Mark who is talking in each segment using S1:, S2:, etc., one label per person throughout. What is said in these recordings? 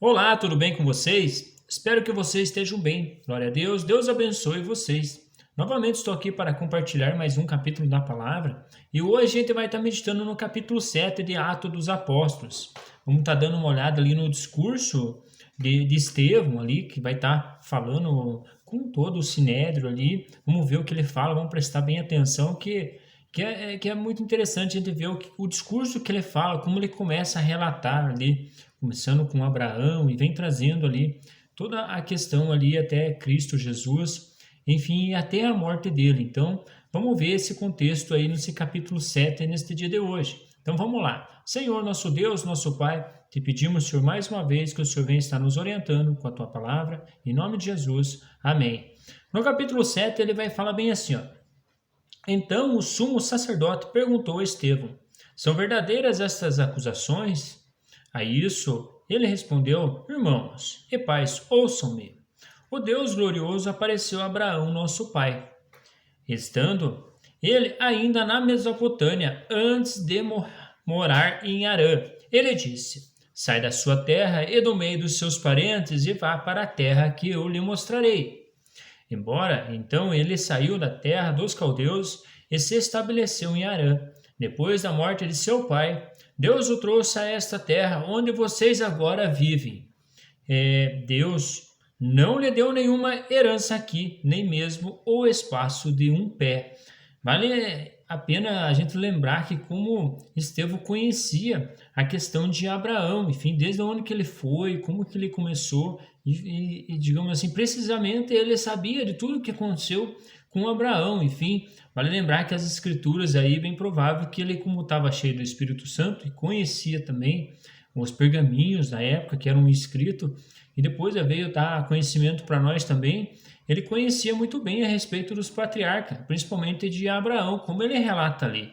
S1: Olá, tudo bem com vocês? Espero que vocês estejam bem. Glória a Deus, Deus abençoe vocês. Novamente estou aqui para compartilhar mais um capítulo da palavra e hoje a gente vai estar meditando no capítulo 7 de Atos dos Apóstolos. Vamos estar dando uma olhada ali no discurso de Estevão ali, que vai estar falando com todo o sinédrio ali. Vamos ver o que ele fala, vamos prestar bem atenção que é muito interessante a gente ver o discurso que ele fala, como ele começa a relatar ali, começando com Abraão e vem trazendo ali toda a questão ali até Cristo Jesus, enfim, até a morte dele. Então, vamos ver esse contexto aí nesse capítulo 7, neste dia de hoje. Então, vamos lá. Senhor, nosso Deus, nosso Pai, te pedimos, Senhor, mais uma vez que o Senhor venha estar nos orientando com a tua palavra, em nome de Jesus. Amém. No capítulo 7, ele vai falar bem assim, ó. Então o sumo sacerdote perguntou a Estevão: São verdadeiras estas acusações? A isso ele respondeu: Irmãos e pais, ouçam-me. O Deus glorioso apareceu a Abraão, nosso pai, estando ele ainda na Mesopotâmia, antes de morar em Harã. Ele disse: Sai da sua terra e do meio dos seus parentes e vá para a terra que eu lhe mostrarei. Embora então ele saiu da terra dos caldeus e se estabeleceu em Harã. Depois da morte de seu pai, Deus o trouxe a esta terra onde vocês agora vivem. Deus não lhe deu nenhuma herança aqui, nem mesmo o espaço de um pé. Vale a pena a gente lembrar que como Estevão conhecia a questão de Abraão, enfim, desde onde que ele foi, como que ele começou, e digamos assim, precisamente ele sabia de tudo o que aconteceu com Abraão, enfim, vale lembrar que as escrituras aí, bem provável que ele, como estava cheio do Espírito Santo, e conhecia também os pergaminhos da época que eram escritos, e depois veio dar conhecimento para nós também, ele conhecia muito bem a respeito dos patriarcas, principalmente de Abraão, como ele relata ali.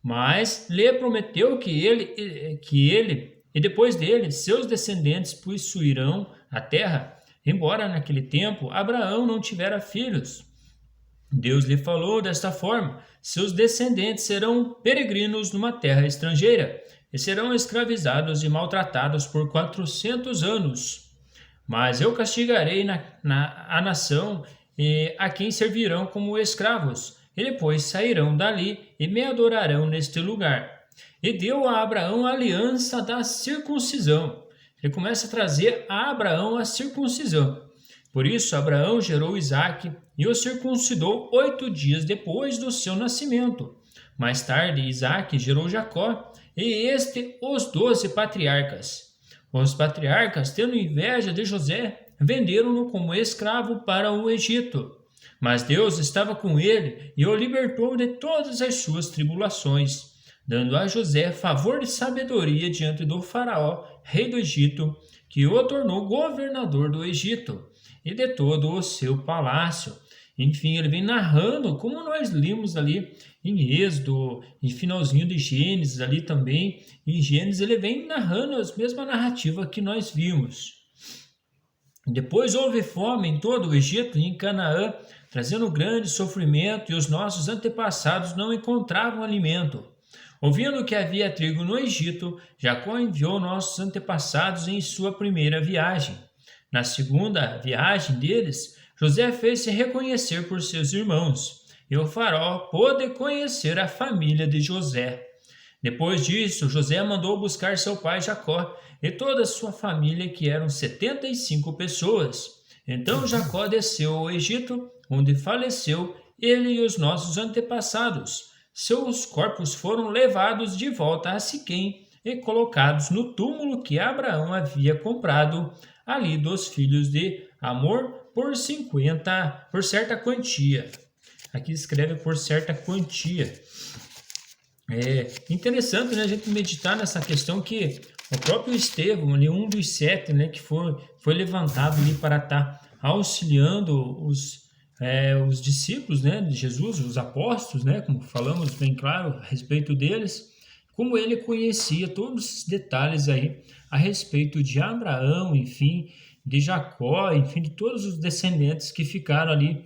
S1: Mas lhe prometeu que ele e depois dele, seus descendentes possuirão a terra, embora naquele tempo Abraão não tivera filhos. Deus lhe falou desta forma: seus descendentes serão peregrinos numa terra estrangeira e serão escravizados e maltratados por 400 anos. Mas eu castigarei a nação a quem servirão como escravos, e depois sairão dali e me adorarão neste lugar. E deu a Abraão a aliança da circuncisão. Ele começa a trazer a Abraão a circuncisão. Por isso, Abraão gerou Isaque e o circuncidou 8 dias depois do seu nascimento. Mais tarde, Isaque gerou Jacó e os 12 patriarcas. Os patriarcas, tendo inveja de José, venderam-no como escravo para o Egito. Mas Deus estava com ele e o libertou de todas as suas tribulações, dando a José favor de sabedoria diante do faraó, rei do Egito, que o tornou governador do Egito e de todo o seu palácio. Enfim, ele vem narrando, como nós limos ali em Êxodo, em finalzinho de Gênesis ali também. Em Gênesis ele vem narrando a mesma narrativa que nós vimos. Depois houve fome em todo o Egito e em Canaã, trazendo grande sofrimento, e os nossos antepassados não encontravam alimento. Ouvindo que havia trigo no Egito, Jacó enviou nossos antepassados em sua primeira viagem. Na segunda viagem deles, José fez-se reconhecer por seus irmãos, e o faraó pôde conhecer a família de José. Depois disso, José mandou buscar seu pai Jacó e toda a sua família, que eram 75 pessoas. Então Jacó desceu ao Egito, onde faleceu ele e os nossos antepassados. Seus corpos foram levados de volta a Siquém e colocados no túmulo que Abraão havia comprado ali dos filhos de Amor por certa quantia. Aqui escreve por certa quantia. É interessante, né, a gente meditar nessa questão que o próprio Estevão, ali, um dos 7, né, que foi levantado ali para estar auxiliando os discípulos, né, de Jesus, os apóstolos, né, como falamos bem claro a respeito deles, como ele conhecia todos esses detalhes aí a respeito de Abraão, enfim, de Jacó, enfim, de todos os descendentes que ficaram ali,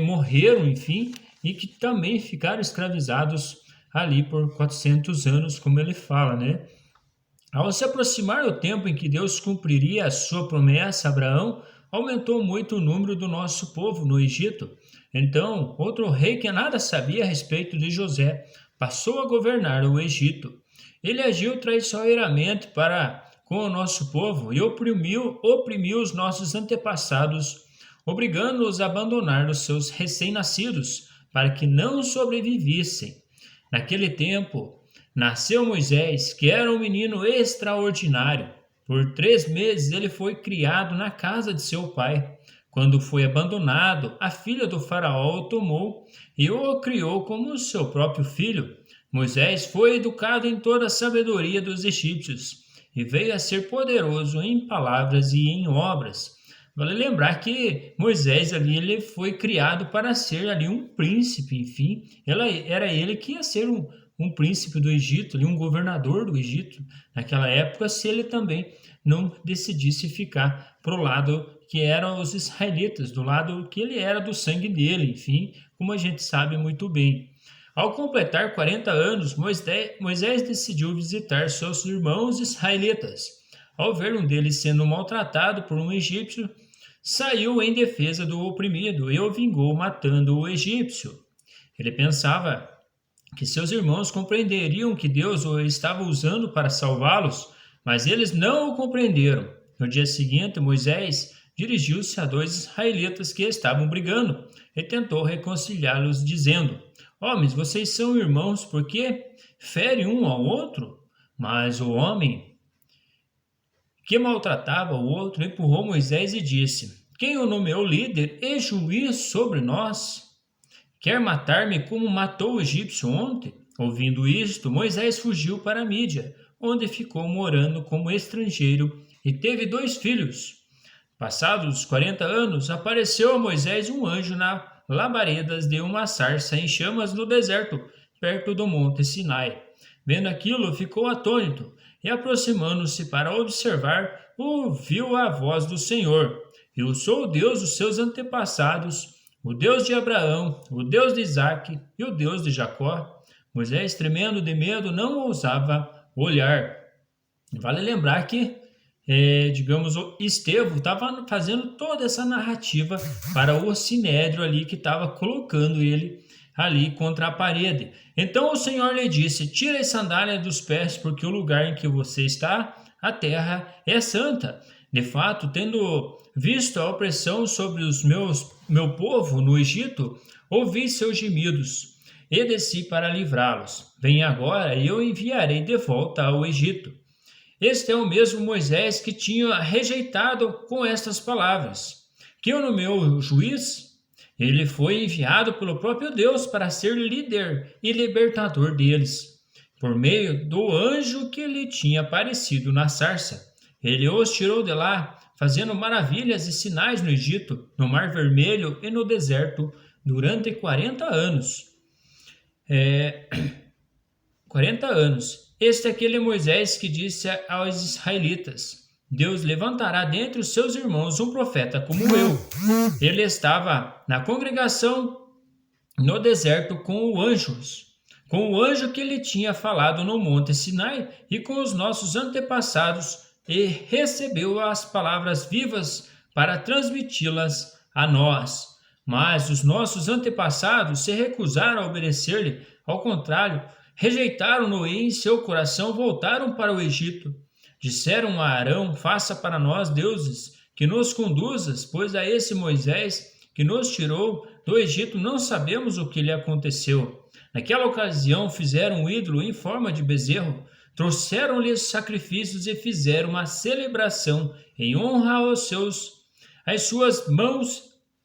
S1: morreram, enfim, e que também ficaram escravizados ali por 400 anos, como ele fala, né? Ao se aproximar o tempo em que Deus cumpriria a sua promessa a Abraão, aumentou muito o número do nosso povo no Egito. Então, outro rei que nada sabia a respeito de José passou a governar o Egito. Ele agiu traiçoeiramente para com o nosso povo e oprimiu os nossos antepassados, obrigando-os a abandonar os seus recém-nascidos para que não sobrevivessem. Naquele tempo, nasceu Moisés, que era um menino extraordinário. Por 3 meses ele foi criado na casa de seu pai. Quando foi abandonado, a filha do faraó o tomou e o criou como seu próprio filho. Moisés foi educado em toda a sabedoria dos egípcios e veio a ser poderoso em palavras e em obras. Vale lembrar que Moisés ali ele foi criado para ser ali um príncipe, enfim, era ele que ia ser um príncipe do Egito, ali, um governador do Egito naquela época, se ele também não decidisse ficar pro lado que eram os israelitas, do lado que ele era do sangue dele, enfim, como a gente sabe muito bem. Ao completar 40 anos, Moisés decidiu visitar seus irmãos israelitas. Ao ver um deles sendo maltratado por um egípcio, saiu em defesa do oprimido e o vingou matando o egípcio. Ele pensava que seus irmãos compreenderiam que Deus o estava usando para salvá-los, mas eles não o compreenderam. No dia seguinte, Moisés dirigiu-se a 2 israelitas que estavam brigando e tentou reconciliá-los, dizendo: Homens, vocês são irmãos, por que ferem um ao outro? Mas o homem que maltratava o outro empurrou Moisés e disse: Quem o nomeou líder e juiz sobre nós? Quer matar-me como matou o egípcio ontem? Ouvindo isto, Moisés fugiu para Mídia, onde ficou morando como estrangeiro e teve 2 filhos. Passados os 40 anos, apareceu a Moisés um anjo na labaredas de uma sarça em chamas no deserto, perto do monte Sinai. Vendo aquilo, ficou atônito e, aproximando-se para observar, ouviu a voz do Senhor: Eu sou o Deus dos seus antepassados, o Deus de Abraão, o Deus de Isaque e o Deus de Jacó. Moisés, tremendo de medo, não ousava olhar. Vale lembrar que, digamos, o Estevão estava fazendo toda essa narrativa para o Sinédrio ali, que estava colocando ele ali contra a parede. Então o Senhor lhe disse: Tire as sandálias dos pés, porque o lugar em que você está, a terra é santa. De fato, tendo visto a opressão sobre meu povo no Egito, ouvi seus gemidos e desci para livrá-los. Venha agora e eu enviarei de volta ao Egito. Este é o mesmo Moisés que tinha rejeitado com estas palavras: Que o nomeou juiz? Ele foi enviado pelo próprio Deus para ser líder e libertador deles, por meio do anjo que lhe tinha aparecido na sarça. Ele os tirou de lá, fazendo maravilhas e sinais no Egito, no Mar Vermelho e no deserto, durante 40 anos. 40 anos. Este é aquele Moisés que disse aos israelitas: Deus levantará dentre os seus irmãos um profeta como eu. Ele estava na congregação no deserto com o anjo que lhe tinha falado no monte Sinai e com os nossos antepassados, e recebeu as palavras vivas para transmiti-las a nós. Mas os nossos antepassados se recusaram a obedecer-lhe, ao contrário, rejeitaram-no e em seu coração voltaram para o Egito. Disseram a Arão: Faça para nós deuses que nos conduzas, pois a esse Moisés que nos tirou do Egito não sabemos o que lhe aconteceu. Naquela ocasião fizeram um ídolo em forma de bezerro, trouxeram-lhe sacrifícios e fizeram uma celebração em honra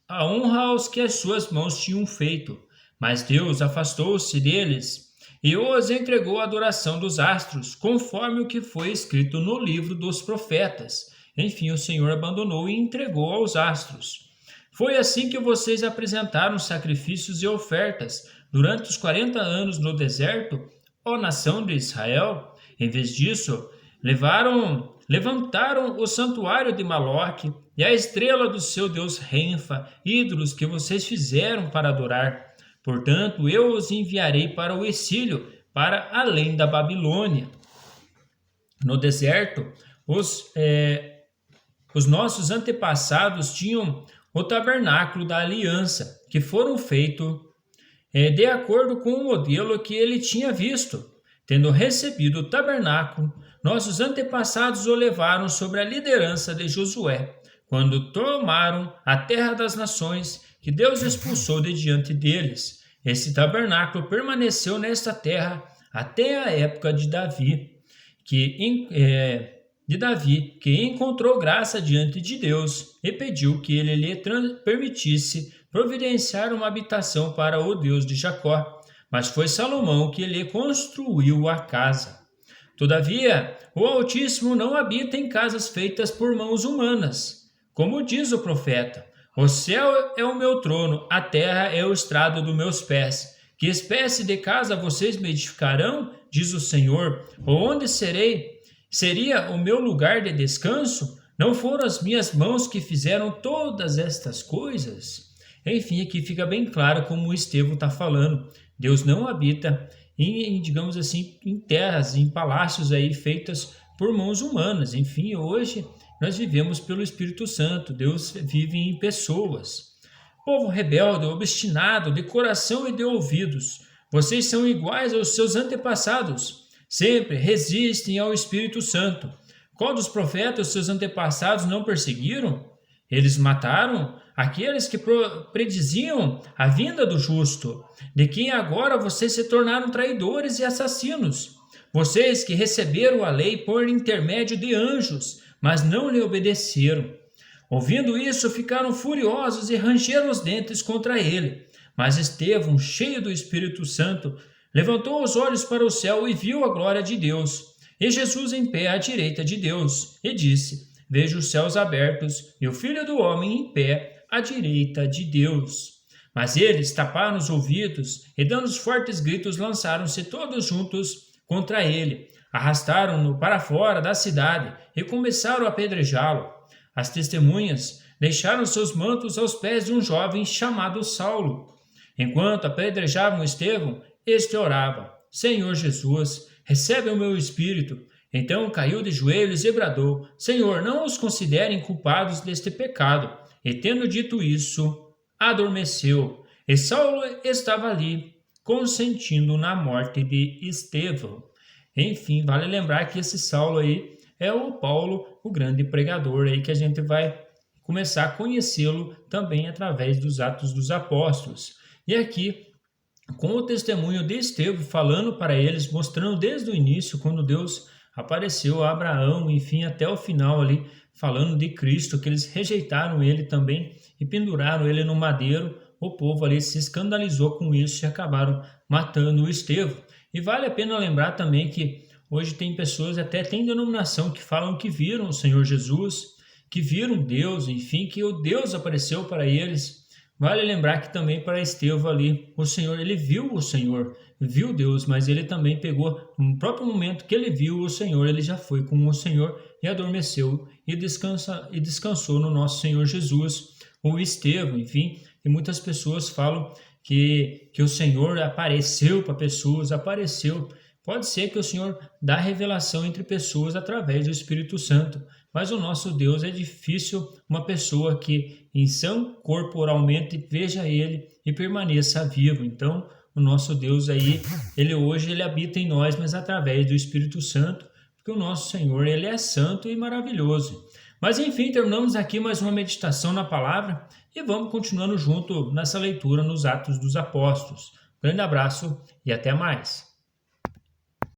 S1: a honra aos que as suas mãos tinham feito. Mas Deus afastou-se deles e os entregou à adoração dos astros, conforme o que foi escrito no livro dos profetas. Enfim, o Senhor abandonou e entregou aos astros. Foi assim que vocês apresentaram sacrifícios e ofertas durante os 40 anos no deserto, ó nação de Israel. Em vez disso, levantaram o santuário de Moloque e a estrela do seu deus Renfa, ídolos que vocês fizeram para adorar. Portanto, eu os enviarei para o exílio, para além da Babilônia. No deserto, os, eh, os nossos antepassados tinham o tabernáculo da aliança, que foram feitos de acordo com o modelo que ele tinha visto. Tendo recebido o tabernáculo, nossos antepassados o levaram sobre a liderança de Josué, quando tomaram a terra das nações que Deus expulsou de diante deles. Esse tabernáculo permaneceu nesta terra até a época de Davi, que encontrou graça diante de Deus e pediu que ele lhe permitisse providenciar uma habitação para o Deus de Jacó. Mas foi Salomão que lhe construiu a casa. Todavia, o Altíssimo não habita em casas feitas por mãos humanas. Como diz o profeta: o céu é o meu trono, a terra é o estrado dos meus pés. Que espécie de casa vocês me edificarão? Diz o Senhor. Ou onde serei? Seria o meu lugar de descanso? Não foram as minhas mãos que fizeram todas estas coisas? Enfim, aqui fica bem claro como o Estevão está falando. Deus não habita digamos assim, em terras, em palácios aí feitas por mãos humanas. Enfim, hoje nós vivemos pelo Espírito Santo. Deus vive em pessoas. Povo rebelde, obstinado, de coração e de ouvidos, vocês são iguais aos seus antepassados. Sempre resistem ao Espírito Santo. Qual dos profetas seus antepassados não perseguiram? Eles mataram aqueles que prediziam a vinda do justo, de quem agora vocês se tornaram traidores e assassinos. Vocês que receberam a lei por intermédio de anjos, mas não lhe obedeceram. Ouvindo isso, ficaram furiosos e rangeram os dentes contra ele. Mas Estevão, cheio do Espírito Santo, levantou os olhos para o céu e viu a glória de Deus, e Jesus em pé à direita de Deus, e disse: Vejo os céus abertos e o Filho do Homem em pé à direita de Deus. Mas eles taparam os ouvidos e, dando fortes gritos, lançaram-se todos juntos contra ele. Arrastaram-no para fora da cidade e começaram a apedrejá-lo. As testemunhas deixaram seus mantos aos pés de um jovem chamado Saulo. Enquanto apedrejavam Estevão, este orava: Senhor Jesus, recebe o meu espírito. Então caiu de joelhos e bradou: Senhor, não os considerem culpados deste pecado. E tendo dito isso, adormeceu. E Saulo estava ali, consentindo na morte de Estevão. Enfim, vale lembrar que esse Saulo aí é o Paulo, o grande pregador aí, que a gente vai começar a conhecê-lo também através dos Atos dos Apóstolos. E aqui, com o testemunho de Estevão falando para eles, mostrando desde o início, quando Deus apareceu a Abraão, enfim, até o final ali, falando de Cristo, que eles rejeitaram ele também e penduraram ele no madeiro. O povo ali se escandalizou com isso e acabaram matando o Estevão. E vale a pena lembrar também que hoje tem pessoas, até tem denominação, que falam que viram o Senhor Jesus, que viram Deus, enfim, que o Deus apareceu para eles. Vale lembrar que também para Estevão ali, o Senhor, ele viu o Senhor, viu Deus, mas ele também pegou, no próprio momento que ele viu o Senhor, ele já foi com o Senhor e adormeceu e descansou no nosso Senhor Jesus. O Estevão, enfim, e muitas pessoas falam que o Senhor apareceu para pessoas, apareceu. Pode ser que o Senhor dá revelação entre pessoas através do Espírito Santo, mas o nosso Deus é difícil uma pessoa que em sã corporalmente veja Ele e permaneça vivo. Então, o nosso Deus aí, Ele hoje ele habita em nós, mas através do Espírito Santo, porque o nosso Senhor, Ele é santo e maravilhoso. Mas enfim, terminamos aqui mais uma meditação na palavra e vamos continuando junto nessa leitura nos Atos dos Apóstolos. Grande abraço e até mais.